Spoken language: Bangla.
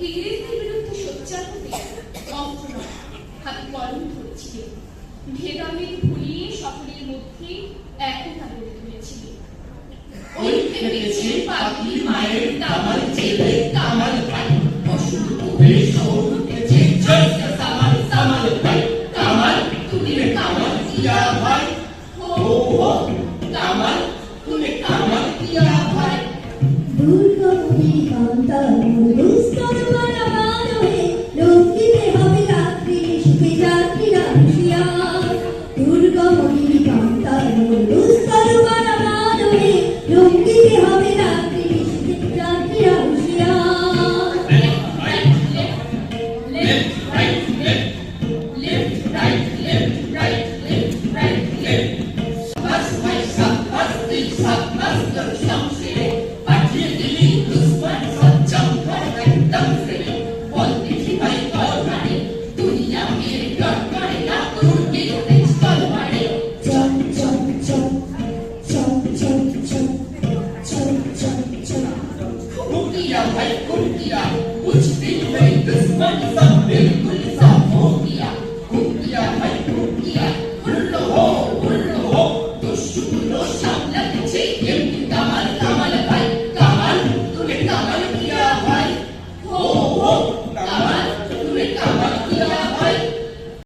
ইংরেজদের বিরুদ্ধে সোচ্চার হতে অস্ত্র হাতে কলম ধরেছিলেন। ভেদাভেদ ভুলিয়ে সকলের মধ্যে একতা গড়ে তুলেছিলেন। ওই খেপেছে পাগলি মায়ের দামাল ছেলে দামাল ভাই, পশুর মুখে সৌর উঠেছে জয়কে সামাল সামাল ভাই। কামাল তুমি কামাল দিয়া ভাই, হো হো কামাল তুমি কামাল দিয়া ভাই। দুর্গমী কান্তা দুস্তর বানাবান হয়ে লঙ্কিতে হবে রাত্রি সুখে যাত্রীরা হুঁশিয়ার। দুর্গমী কান্তা দুস্তর বানাবান হয়ে লঙ্কিতে হবে রাত্রি সুখে যাত্রীরা হুঁশিয়ার। Kuch bhi nahi, dusman sab bilkul sab